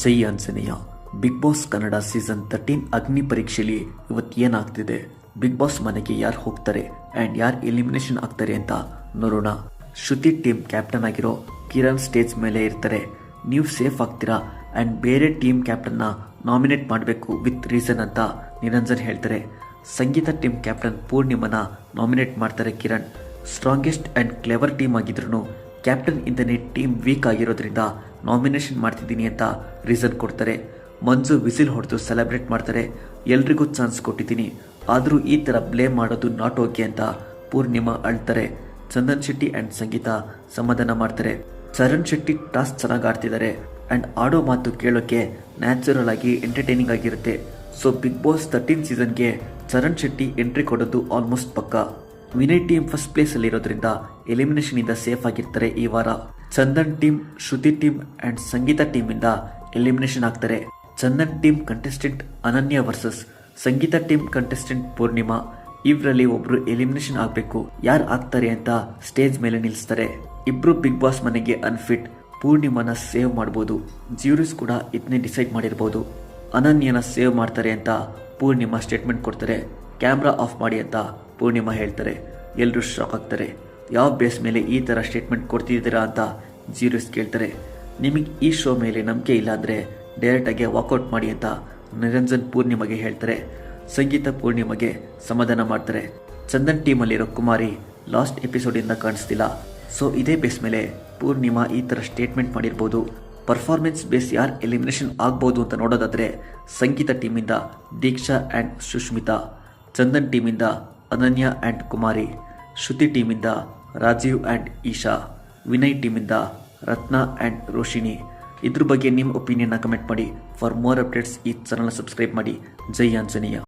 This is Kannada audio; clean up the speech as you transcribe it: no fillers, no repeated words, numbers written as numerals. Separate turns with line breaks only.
ಜೈ Anjaneya. Bigg Boss Kannada season 13 ಅಗ್ನಿ ಪರೀಕ್ಷೆಯಲ್ಲಿ ಇವತ್ತು ಏನಾಗ್ತಿದೆ, ಬಿಗ್ ಬಾಸ್ ಮನೆಗೆ ಯಾರು ಹೋಗ್ತಾರೆ ಆ್ಯಂಡ್ ಯಾರು ಎಲಿಮಿನೇಷನ್ ಆಗ್ತಾರೆ ಅಂತ ನೋಡೋಣ. ಶ್ರುತಿ ಟೀಮ್ ಕ್ಯಾಪ್ಟನ್ ಆಗಿರೋ ಕಿರಣ್ ಸ್ಟೇಜ್ ಮೇಲೆ ಇರ್ತಾರೆ. ನೀವು ಸೇಫ್ ಆಗ್ತೀರಾ ಆ್ಯಂಡ್ ಬೇರೆ ಟೀಮ್ ಕ್ಯಾಪ್ಟನ್ನ ನಾಮಿನೇಟ್ ಮಾಡಬೇಕು ವಿತ್ ರೀಸನ್ ಅಂತ ನಿರಂಜನ್ ಹೇಳ್ತಾರೆ. ಸಂಗೀತ ಟೀಮ್ ಕ್ಯಾಪ್ಟನ್ ಪೂರ್ಣಿಮನ ನಾಮಿನೇಟ್ ಮಾಡ್ತಾರೆ Kiran. Strongest and clever team ಆಗಿದ್ರು ಕ್ಯಾಪ್ಟನ್ ಇಂದನೇ ಟೀಮ್ ವೀಕ್ ಆಗಿರೋದ್ರಿಂದ ನಾಮಿನೇಷನ್ ಮಾಡ್ತಿದ್ದೀನಿ ಅಂತ ರೀಸನ್ ಕೊಡ್ತಾರೆ. ಮಂಜು ವಿಸಿಲ್ ಹೊಡೆದು ಸೆಲೆಬ್ರೇಟ್ ಮಾಡ್ತಾರೆ. ಎಲ್ರಿಗೂ ಚಾನ್ಸ್ ಕೊಟ್ಟಿದ್ದೀನಿ, ಆದರೂ ಈ ಥರ ಬ್ಲೇಮ್ ಮಾಡೋದು ನಾಟ್ ಓಕೆ ಅಂತ ಪೂರ್ಣಿಮಾ ಅಳ್ತಾರೆ. ಚಂದನ್ ಶೆಟ್ಟಿ ಆ್ಯಂಡ್ ಸಂಗೀತ ಸಮಾಧಾನ ಮಾಡ್ತಾರೆ. ಚರಣ್ ಶೆಟ್ಟಿ ಟಾಸ್ಕ್ ಚೆನ್ನಾಗಿ ಆಡ್ತಿದ್ದಾರೆ ಆ್ಯಂಡ್ ಆಡೋ ಮಾತು ಕೇಳೋಕ್ಕೆ ನ್ಯಾಚುರಲ್ ಆಗಿ ಎಂಟರ್ಟೈನಿಂಗ್ ಆಗಿರುತ್ತೆ. ಸೊ ಬಿಗ್ ಬಾಸ್ 13 ಸೀಸನ್ಗೆ ಚರಣ್ ಶೆಟ್ಟಿ ಎಂಟ್ರಿ ಕೊಡೋದು ಆಲ್ಮೋಸ್ಟ್ ಪಕ್ಕಾ. ವಿನಯ್ ಟೀಮ್ ಫಸ್ಟ್ ಪ್ಲೇಸಲ್ಲಿ ಇರೋದ್ರಿಂದ ಎಲಿಮಿನೇಷನ್ ಇಂದ ಸೇಫ್ ಆಗಿರ್ತಾರೆ ಈ ವಾರ. Chandan team, Shruti team and Sangeetha ಟೀಮಿಂದ ಎಲಿಮಿನೇಷನ್ ಆಗ್ತಾರೆ. Chandan team contestant Ananya versus Sangeetha team contestant Poornima. ಇವರಲ್ಲಿ ಒಬ್ರು ಎಲಿಮಿನೇಷನ್ ಆಗಬೇಕು. ಯಾರು ಆಗ್ತಾರೆ ಅಂತ ಸ್ಟೇಜ್ ಮೇಲೆ ನಿಲ್ಲಿಸ್ತಾರೆ. ಇಬ್ರು ಬಿಗ್ ಬಾಸ್ ಮನೆಗೆ ಅನ್ಫಿಟ್. ಪೂರ್ಣಿಮಾನ ಸೇವ್ ಮಾಡ್ಬೋದು. ಜ್ಯೂರೀಸ್ ಕೂಡ ಇದನ್ನೇ ಡಿಸೈಡ್ ಮಾಡಿರ್ಬೋದು. ಅನನ್ಯನ ಸೇವ್ ಮಾಡ್ತಾರೆ ಅಂತ ಪೂರ್ಣಿಮಾ ಸ್ಟೇಟ್ಮೆಂಟ್ ಕೊಡ್ತಾರೆ. ಕ್ಯಾಮ್ರಾ ಆಫ್ ಮಾಡಿ ಅಂತ ಪೂರ್ಣಿಮಾ ಹೇಳ್ತಾರೆ. ಎಲ್ಲರೂ ಶಾಕ್ ಆಗ್ತಾರೆ. ಯಾವ ಬೇಸ್ ಮೇಲೆ ಈ ಥರ ಸ್ಟೇಟ್ಮೆಂಟ್ ಕೊಡ್ತಿದ್ದೀರಾ ಅಂತ ಜ್ಯೂರೀಸ್ ಕೇಳ್ತಾರೆ. ನಿಮಗೆ ಈ ಶೋ ಮೇಲೆ ನಂಬಿಕೆ ಇಲ್ಲ ಅಂದರೆ ಡೈರೆಕ್ಟಾಗಿ ವಾಕೌಟ್ ಮಾಡಿ ಅಂತ ನಿರಂಜನ್ ಪೂರ್ಣಿಮಗೆ ಹೇಳ್ತಾರೆ. ಸಂಗೀತ ಪೂರ್ಣಿಮಗೆ ಸಮಾಧಾನ ಮಾಡ್ತಾರೆ. ಚಂದನ್ ಟೀಮಲ್ಲಿರೋ ಕುಮಾರಿ ಲಾಸ್ಟ್ ಎಪಿಸೋಡಿಂದ ಕಾಣಿಸ್ತಿಲ್ಲ. ಸೊ ಇದೇ ಬೇಸ್ ಮೇಲೆ ಪೂರ್ಣಿಮಾ ಈ ಥರ ಸ್ಟೇಟ್ಮೆಂಟ್ ಮಾಡಿರ್ಬೋದು. ಪರ್ಫಾರ್ಮೆನ್ಸ್ ಬೇಸ್ ಯಾರು ಎಲಿಮಿನೇಷನ್ ಆಗ್ಬೋದು ಅಂತ ನೋಡೋದಾದರೆ ಸಂಗೀತ ಟೀಮಿಂದ ದೀಕ್ಷಾ ಆ್ಯಂಡ್ ಸುಷ್ಮಿತಾ, ಚಂದನ್ ಟೀಮಿಂದ ಅನನ್ಯ ಆ್ಯಂಡ್ ಕುಮಾರಿ, ಶ್ರುತಿ ಟೀಮಿಂದ ರಾಜೀವ್ ಆ್ಯಂಡ್ ಈಶಾ, ವಿನಯ್ ಟೀಮಿಂದ ರತ್ನ ಆ್ಯಂಡ್ ರೋಶಿನಿ. ಇದ್ರ ಬಗ್ಗೆ ನಿಮ್ಮ ಒಪಿನಿಯನ್ನ ಕಮೆಂಟ್ ಮಾಡಿ. ಫಾರ್ ಮೋರ್ ಅಪ್ಡೇಟ್ಸ್ ಈ ಚಾನಲ್ನ ಸಬ್ಸ್ಕ್ರೈಬ್ ಮಾಡಿ. ಜೈ ಆಂಜನೇಯ.